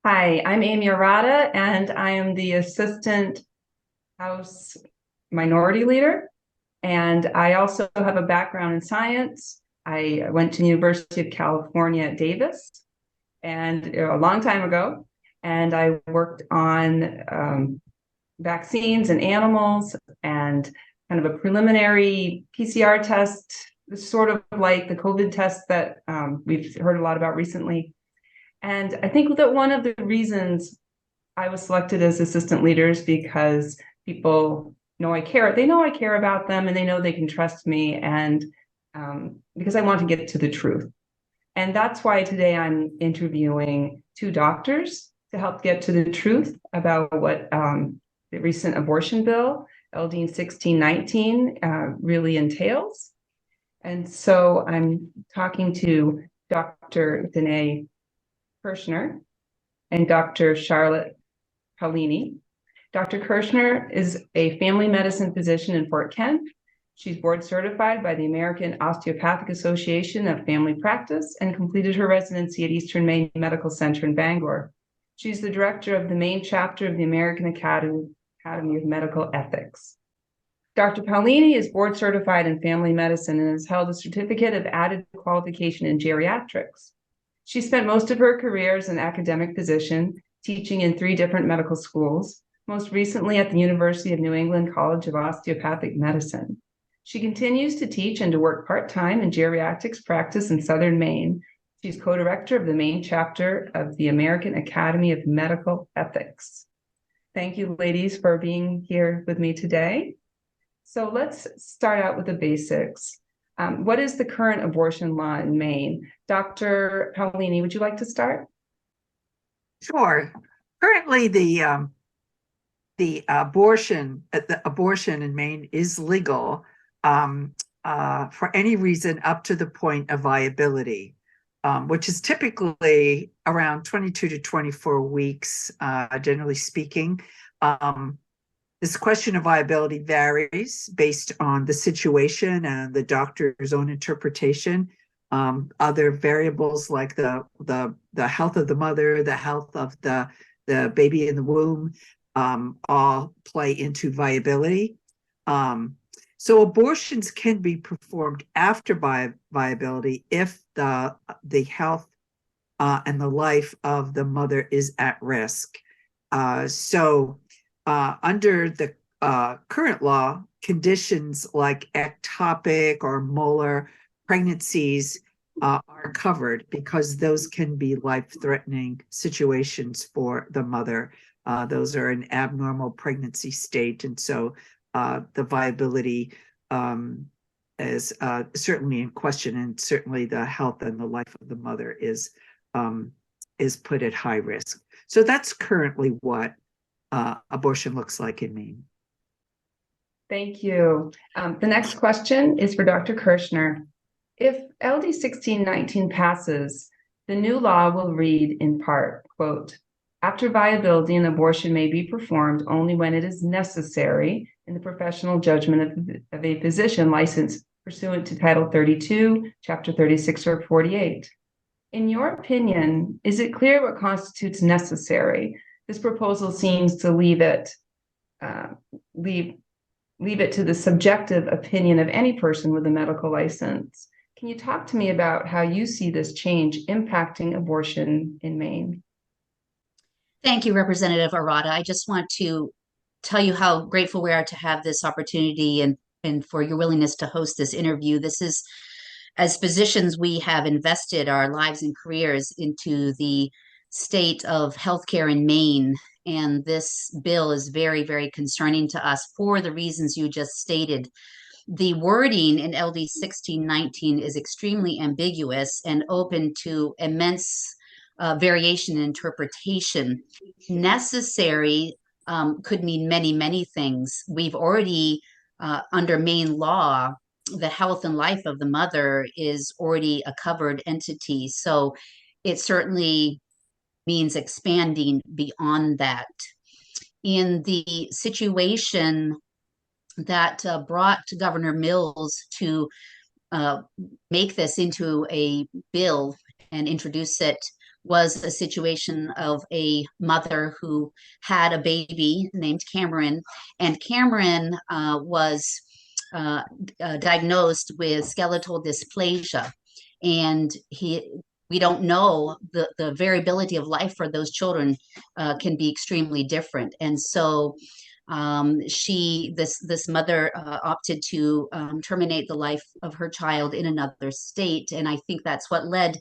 Hi, I'm Amy Arata, and I am the Assistant House Minority Leader. And I also have a background in science. I went to the University of California at Davis, and a long time ago, and I worked on vaccines and animals and kind of a preliminary PCR test, sort of like the COVID test that we've heard a lot about recently. And I think that one of the reasons I was selected as assistant leaders because people know I care. They know I care about them and they know they can trust me. And because I want to get to the truth. And that's why today I'm interviewing two doctors to help get to the truth about what the recent abortion bill, LD 1619, really entails. And so I'm talking to Dr. Danae Kershner and Dr. Charlotte Paolini. Dr. Kershner is a family medicine physician in Fort Kent. She's board certified by the American Osteopathic Association of Family Practice and completed her residency at Eastern Maine Medical Center in Bangor. She's the director of the Maine chapter of the American Academy of Medical Ethics. Dr. Paolini is board certified in family medicine and has held a certificate of added qualification in geriatrics. She spent most of her career as an academic physician, teaching in 3 different medical schools, most recently at the University of New England College of Osteopathic Medicine. She continues to teach and to work part-time in geriatrics practice in Southern Maine. She's co-director of the Maine chapter of the American Academy of Medical Ethics. Thank you, ladies, for being here with me today. So let's start out with the basics. What is the current abortion law in Maine? Dr. Paolini, would you like to start? Sure. Currently, the abortion in Maine is legal for any reason up to the point of viability, which is typically around 22 to 24 weeks, generally speaking. This question of viability varies based on the situation and the doctor's own interpretation. Other variables like the health of the mother, the health of the baby in the womb, all play into viability. So abortions can be performed after viability if the health and the life of the mother is at risk. Under the current law, conditions like ectopic or molar pregnancies are covered because those can be life-threatening situations for the mother. Those are an abnormal pregnancy state, and so the viability is certainly in question, and certainly the health and the life of the mother is put at high risk. So that's currently what abortion looks like in Maine. Thank you. The next question is for Dr. Kershner. If LD 1619 passes, the new law will read in part, quote, after viability, an abortion may be performed only when it is necessary in the professional judgment of a physician licensed pursuant to Title 32, Chapter 36 or 48. In your opinion, is it clear what constitutes necessary? This proposal seems to leave it to the subjective opinion of any person with a medical license. Can you talk to me about how you see this change impacting abortion in Maine? Thank you, Representative Arata. I just want to tell you how grateful we are to have this opportunity and for your willingness to host this interview. This is, as physicians, we have invested our lives and careers into the state of healthcare in Maine, and this bill is very, very concerning to us for the reasons you just stated. The wording in LD 1619 is extremely ambiguous and open to immense variation in interpretation. Necessary could mean many, many things. We've already, under Maine law, the health and life of the mother is already a covered entity. So it certainly means expanding beyond that. In the situation that brought Governor Mills to make this into a bill and introduce it was a situation of a mother who had a baby named Cameron, and Cameron was diagnosed with skeletal dysplasia, and we don't know the variability of life for those children can be extremely different, and so this mother opted to terminate the life of her child in another state, and I think that's what led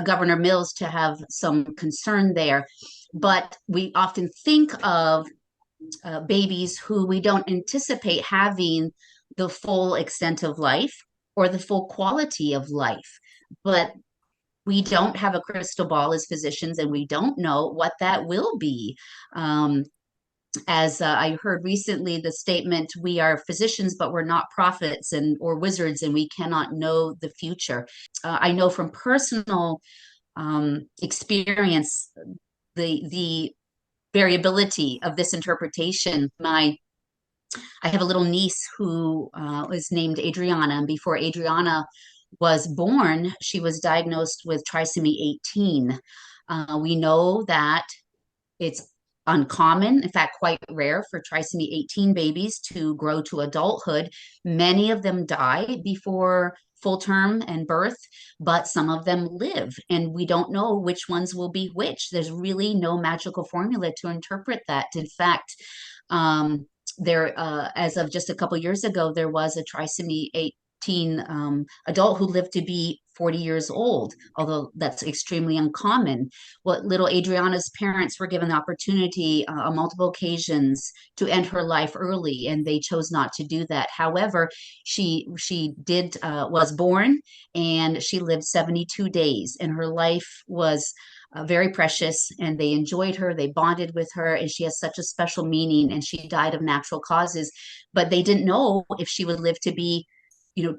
Governor Mills to have some concern there. But we often think of babies who we don't anticipate having the full extent of life or the full quality of life. But we don't have a crystal ball as physicians, and we don't know what that will be. As I heard recently, the statement, "We are physicians, but we're not prophets and or wizards, and we cannot know the future." I know from personal experience the variability of this interpretation. I have a little niece who is named Adriana, and before Adriana was born, she was diagnosed with trisomy 18. We know that it's uncommon, in fact, quite rare for trisomy 18 babies to grow to adulthood. Many of them die before full term and birth, but some of them live, and we don't know which ones will be which. There's really no magical formula to interpret that. In fact, as of just a couple years ago, there was a trisomy 18 adult who lived to be 40 years old, although that's extremely uncommon. Well, little Adriana's parents were given the opportunity on multiple occasions to end her life early, and they chose not to do that. However, she was born, and she lived 72 days, and her life was very precious, and they enjoyed her, they bonded with her, and she has such a special meaning, and she died of natural causes. But they didn't know if she would live to be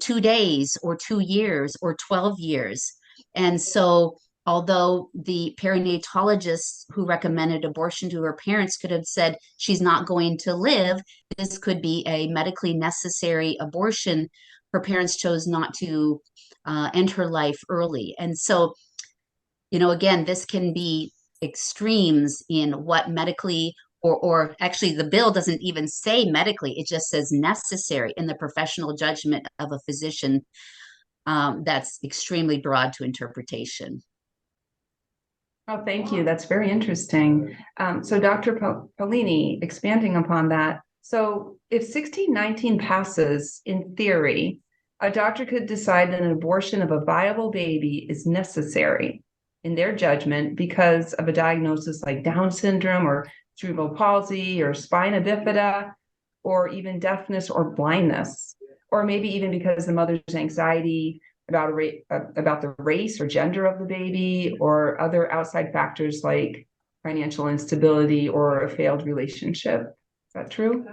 2 days or 2 years or 12 years. And so, although the perinatologist who recommended abortion to her parents could have said she's not going to live, this could be a medically necessary abortion. Her parents chose not to end her life early. And so, again, this can be extremes in what medically, or actually the bill doesn't even say medically, it just says necessary in the professional judgment of a physician. That's extremely broad to interpretation. Oh, thank you. That's very interesting. So Dr. Paolini, expanding upon that, so if 1619 passes, in theory, a doctor could decide that an abortion of a viable baby is necessary in their judgment because of a diagnosis like Down syndrome or cerebral palsy or spina bifida, or even deafness or blindness, or maybe even because the mother's anxiety about the race or gender of the baby, or other outside factors like financial instability or a failed relationship. Is that true?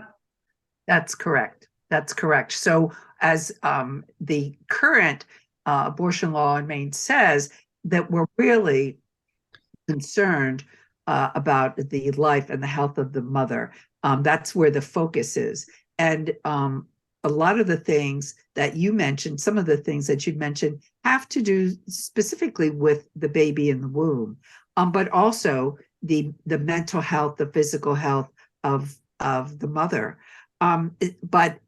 That's correct. That's correct. So as the current abortion law in Maine says, that we're really concerned about the life and the health of the mother. That's where the focus is. And a lot of the things that you mentioned, some of the things that you mentioned have to do specifically with the baby in the womb, but also the mental health, the physical health of the mother. But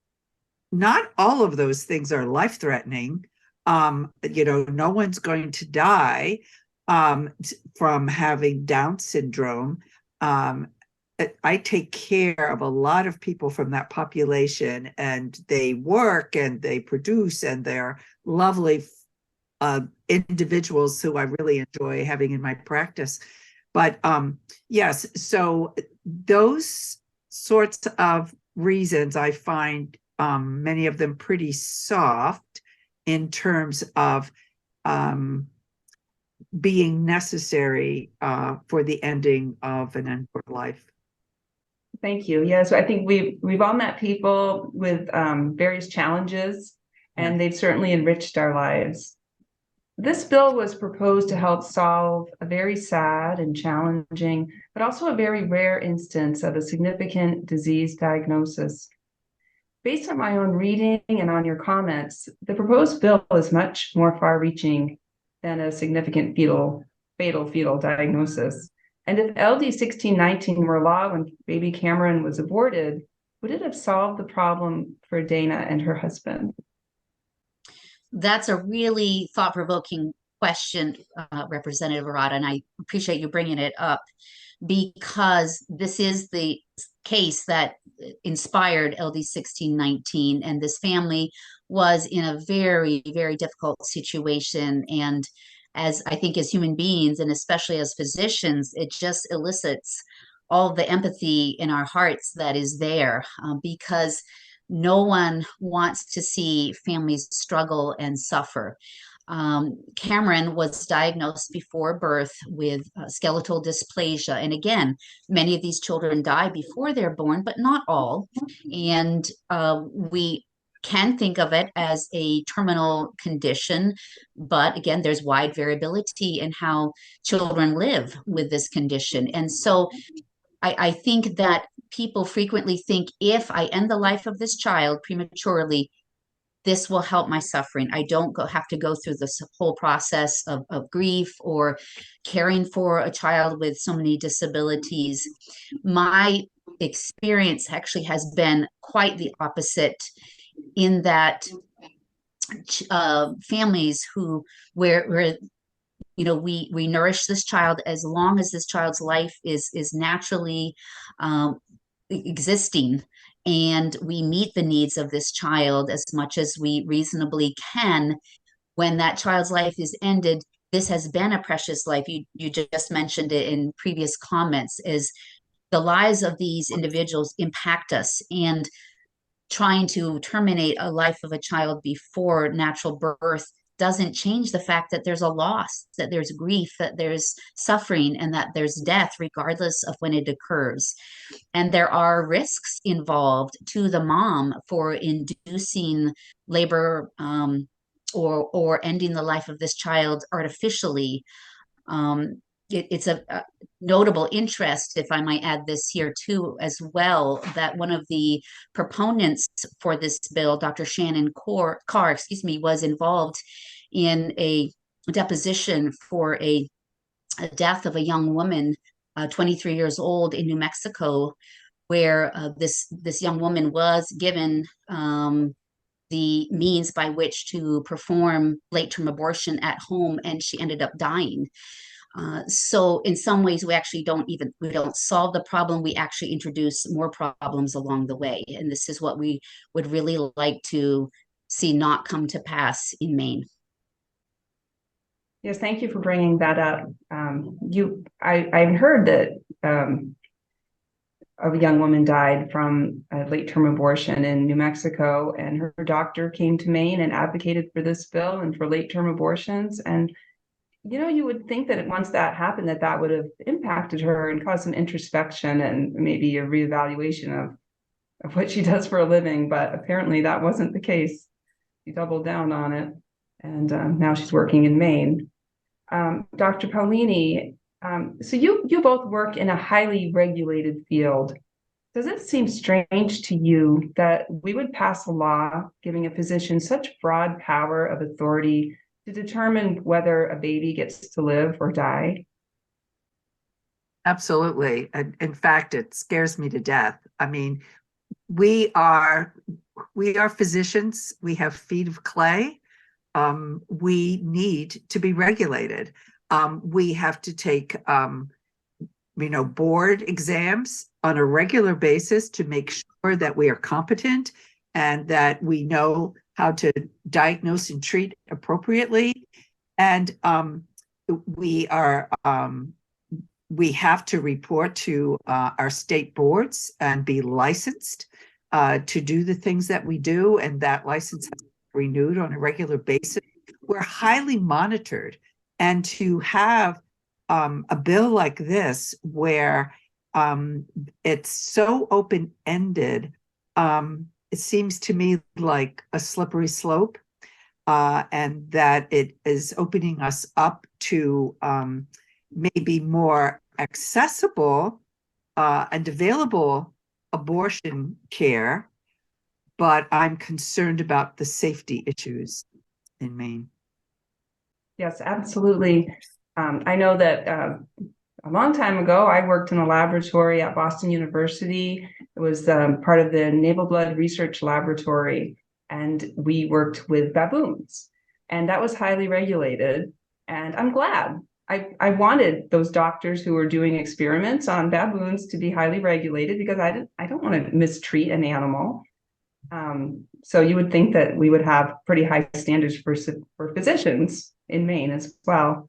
not all of those things are life-threatening. No one's going to die from having Down syndrome. I take care of a lot of people from that population, and they work and they produce, and they're lovely individuals who I really enjoy having in my practice. But yes, so those sorts of reasons I find many of them pretty soft in terms of being necessary for the ending of an unborn life. Thank you. Yeah, so I think we've all met people with various challenges, and they've certainly enriched our lives. This bill was proposed to help solve a very sad and challenging, but also a very rare instance of a significant disease diagnosis. Based on my own reading and on your comments, the proposed bill is much more far-reaching than a significant fetal fatal fetal diagnosis. And if LD 1619 were law when baby Cameron was aborted, would it have solved the problem for Dana and her husband? That's a really thought-provoking question, Representative Arata, and I appreciate you bringing it up because this is the case that inspired LD 1619, and this family was in a very, very difficult situation. And as I think as human beings, and especially as physicians, it just elicits all the empathy in our hearts that is there, because no one wants to see families struggle and suffer. Cameron was diagnosed before birth with skeletal dysplasia. And again, many of these children die before they're born, but not all. And we can think of it as a terminal condition, but again, there's wide variability in how children live with this condition. And so I think that people frequently think if I end the life of this child prematurely, this will help my suffering. I don't have to go through this whole process of grief or caring for a child with so many disabilities. My experience actually has been quite the opposite, in that families where we nourish this child as long as this child's life is naturally existing, and we meet the needs of this child as much as we reasonably can. When that child's life is ended, this has been a precious life. You just mentioned it in previous comments, is the lives of these individuals impact us, and trying to terminate a life of a child before natural birth doesn't change the fact that there's a loss, that there's grief, that there's suffering, and that there's death, regardless of when it occurs. And there are risks involved to the mom for inducing labor, or ending the life of this child artificially. It's a notable interest, if I might add this here too, as well, that one of the proponents for this bill, Dr. Shannon Carr, was involved in a deposition for a death of a young woman, 23 years old, in New Mexico, where this young woman was given the means by which to perform late-term abortion at home, and she ended up dying. So in some ways, we don't solve the problem. We actually introduce more problems along the way. And this is what we would really like to see not come to pass in Maine. Yes, thank you for bringing that up. I heard that a young woman died from a late-term abortion in New Mexico, and her doctor came to Maine and advocated for this bill and for late-term abortions. And you would think that once that happened, that would have impacted her and caused some introspection and maybe a reevaluation of what she does for a living. But apparently that wasn't the case. She doubled down on it, and now she's working in Maine. Dr. Paolini, so you both work in a highly regulated field. Does it seem strange to you that we would pass a law giving a physician such broad power of authority to determine whether a baby gets to live or die? Absolutely. In fact, it scares me to death. I mean, we are physicians. We have feet of clay. We need to be regulated. We have to take, board exams on a regular basis to make sure that we are competent and that we know how to diagnose and treat appropriately. And we have to report to our state boards and be licensed to do the things that we do, and that license has to be renewed on a regular basis. We're highly monitored, and to have a bill like this where it's so open-ended, it seems to me like a slippery slope, and that it is opening us up to maybe more accessible and available abortion care, but I'm concerned about the safety issues in Maine. Yes, absolutely. I know that a long time ago, I worked in a laboratory at Boston University. It was part of the Naval Blood Research Laboratory, and we worked with baboons, and that was highly regulated. And I'm glad. I wanted those doctors who were doing experiments on baboons to be highly regulated because I don't want to mistreat an animal. So you would think that we would have pretty high standards for physicians in Maine as well.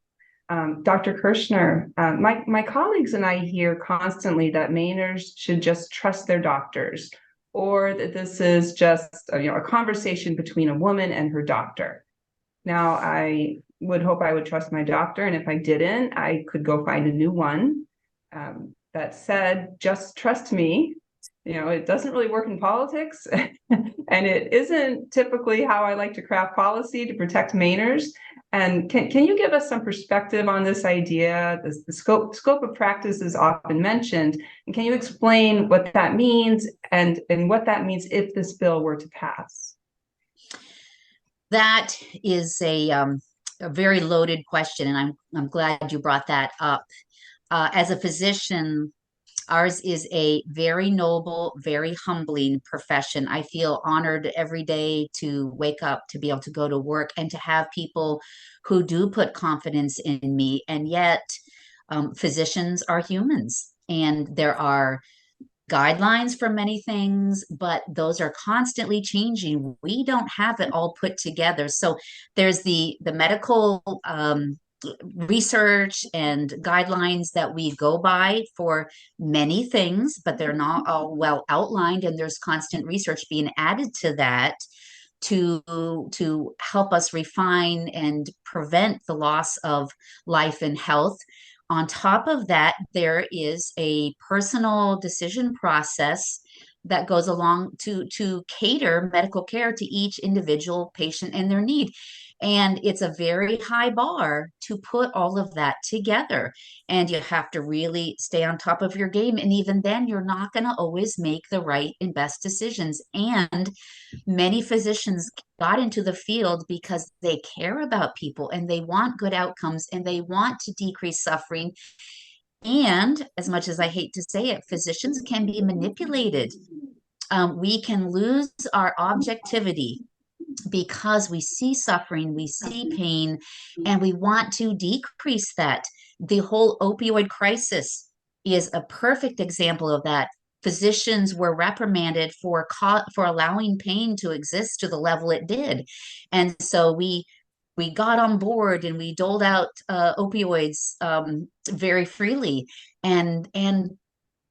Dr. Kershner, my colleagues and I hear constantly that Mainers should just trust their doctors, or that this is just a conversation between a woman and her doctor. Now, I would hope I would trust my doctor, and if I didn't, I could go find a new one. That said, just trust me. It doesn't really work in politics, and it isn't typically how I like to craft policy to protect Mainers. And can you give us some perspective on this idea? The scope of practice is often mentioned, and can you explain what that means and what that means if this bill were to pass? That is a very loaded question, and I'm glad you brought that up. As a physician, ours is a very noble, very humbling profession. I feel honored every day to wake up, to be able to go to work, and to have people who do put confidence in me. And yet, physicians are humans, and there are guidelines for many things, but those are constantly changing. We don't have it all put together. So there's the medical research and guidelines that we go by for many things, but they're not all well outlined, and there's constant research being added to that to help us refine and prevent the loss of life and health. On top of that, there is a personal decision process that goes along to cater medical care to each individual patient and their need. And it's a very high bar to put all of that together. And you have to really stay on top of your game. And even then, you're not going to always make the right and best decisions. And many physicians got into the field because they care about people and they want good outcomes and they want to decrease suffering. And as much as I hate to say it, physicians can be manipulated. We can lose our objectivity because we see suffering, we see pain, and we want to decrease that. The whole opioid crisis is a perfect example of that. Physicians were reprimanded for allowing pain to exist to the level it did, and so we got on board and we doled out opioids very freely, and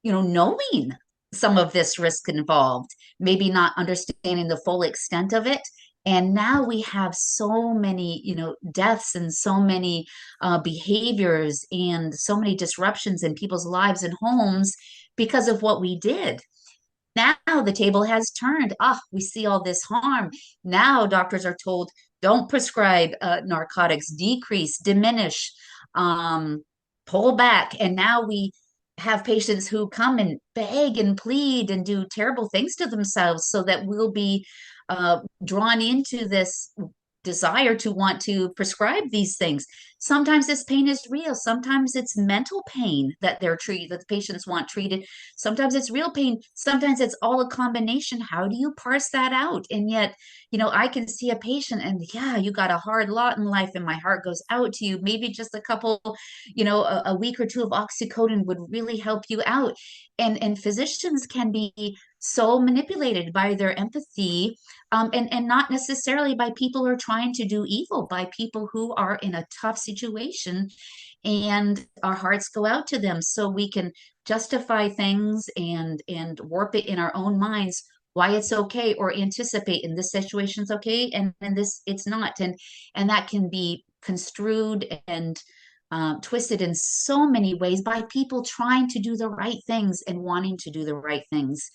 knowing some of this risk involved, maybe not understanding the full extent of it. And now we have so many, deaths and so many behaviors and so many disruptions in people's lives and homes because of what we did. Now the table has turned. We see all this harm. Now doctors are told, don't prescribe narcotics, decrease, diminish, pull back. And now we have patients who come and beg and plead and do terrible things to themselves so that we'll be drawn into this desire to want to prescribe these things. Sometimes this pain is real. Sometimes it's mental pain that that the patients want treated. Sometimes it's real pain. Sometimes it's all a combination. How do you parse that out? And yet, I can see a patient and yeah, you got a hard lot in life and my heart goes out to you. Maybe just a couple, a week or two of oxycodone would really help you out. And physicians can be so manipulated by their empathy, and not necessarily by people who are trying to do evil, by people who are in a tough situation, and our hearts go out to them so we can justify things and warp it in our own minds why it's okay, or anticipate in this situation's okay and in this it's not, and that can be construed and twisted in so many ways by people trying to do the right things and wanting to do the right things.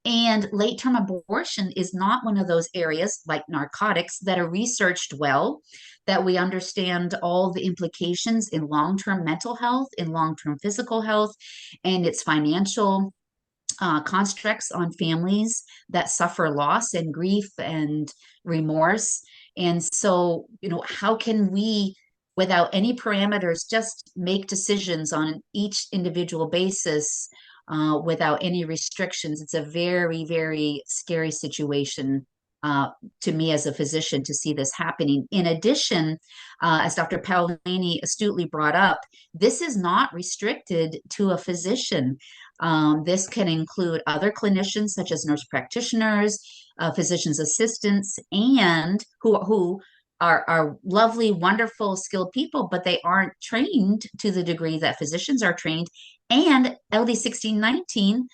And late term abortion is not one of those areas like narcotics that are researched well, that we understand all the implications in long term mental health, in long term physical health, and its financial constructs on families that suffer loss and grief and remorse. And so, how can we without any parameters, just make decisions on each individual basis without any restrictions. It's a very, very scary situation to me as a physician to see this happening. In addition, as Dr. Paolini astutely brought up, this is not restricted to a physician. This can include other clinicians such as nurse practitioners, physician's assistants, and who are lovely, wonderful, skilled people, but they aren't trained to the degree that physicians are trained. And LD 1619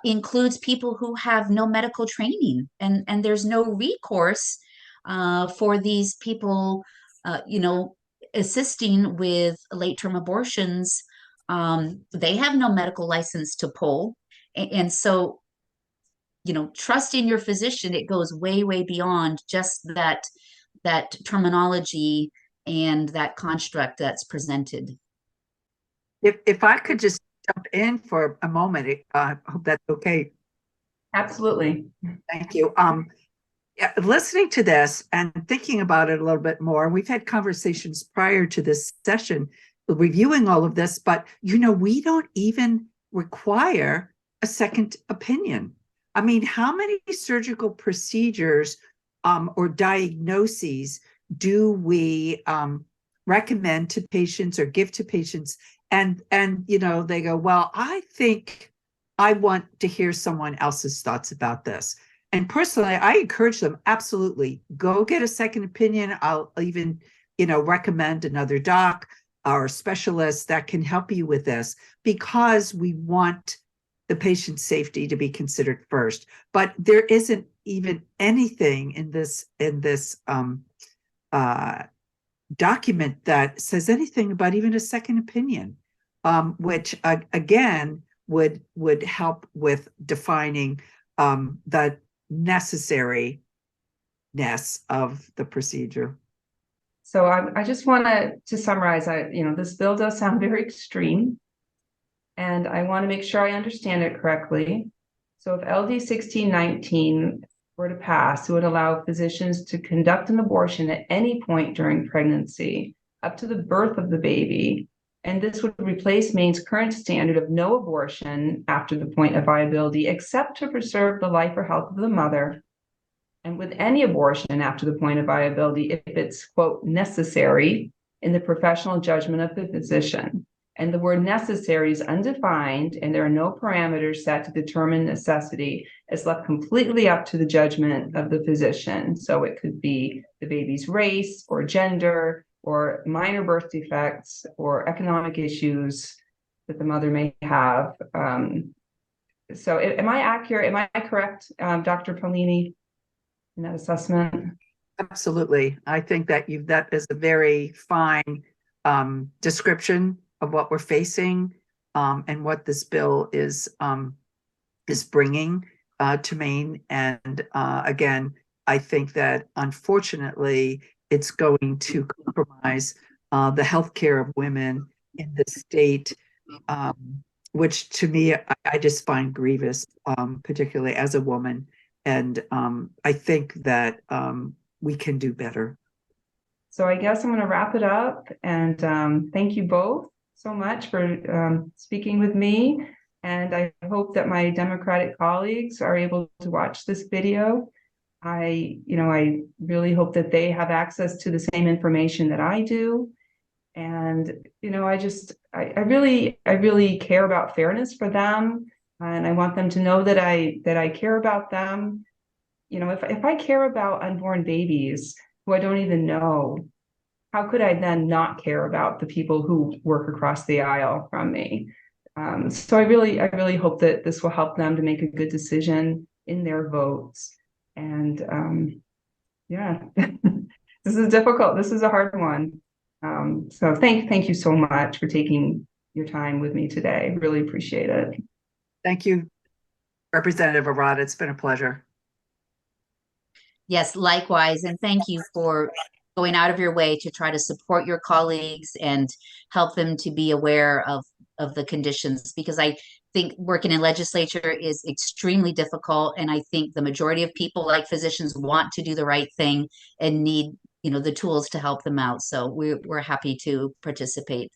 includes people who have no medical training, and there's no recourse for these people, assisting with late-term abortions. They have no medical license to pull, and so trusting your physician, it goes way, way beyond just that terminology and that construct that's presented. If I could just jump in for a moment, I hope that's okay. Absolutely. Thank you. Listening to this and thinking about it a little bit more, we've had conversations prior to this session reviewing all of this, but we don't even require a second opinion. I mean, how many surgical procedures or diagnoses do we recommend to patients or give to patients? And they go, well, I think I want to hear someone else's thoughts about this. And personally, I encourage them, absolutely, go get a second opinion. I'll even, recommend another doc or specialist that can help you with this, because we want the patient's safety to be considered first. But there isn't even anything in this document that says anything about even a second opinion, which again would help with defining the necessariness of the procedure. So I just want to summarize. This bill does sound very extreme, and I want to make sure I understand it correctly. So if LD 1619 were to pass, it would allow physicians to conduct an abortion at any point during pregnancy, up to the birth of the baby. And this would replace Maine's current standard of no abortion after the point of viability, except to preserve the life or health of the mother. And with any abortion after the point of viability, if it's, quote, necessary in the professional judgment of the physician. And the word necessary is undefined, and there are no parameters set to determine necessity. It's left completely up to the judgment of the physician. So it could be the baby's race or gender or minor birth defects or economic issues that the mother may have. So am I accurate? Am I correct, Dr. Paolini, in that assessment? Absolutely. I think that that is a very fine description of what we're facing and what this bill is bringing to Maine. And again, I think that unfortunately, it's going to compromise the healthcare of women in the state, which to me, I just find grievous, particularly as a woman. And I think that we can do better. So I guess I'm going to wrap it up, and thank you both so much for speaking with me. And I hope that my Democratic colleagues are able to watch this video. I really hope that they have access to the same information that I do. And, I really care about fairness for them. And I want them to know that I care about them. If I care about unborn babies who I don't even know, how could I then not care about the people who work across the aisle from me? So I really hope that this will help them to make a good decision in their votes. And this is difficult. This is a hard one. So thank you so much for taking your time with me today. Really appreciate it. Thank you, Representative Arata. It's been a pleasure. Yes, likewise. And thank you for going out of your way to try to support your colleagues and help them to be aware of the conditions, because I think working in legislature is extremely difficult. And I think the majority of people, like physicians, want to do the right thing and need, the tools to help them out. So we're happy to participate.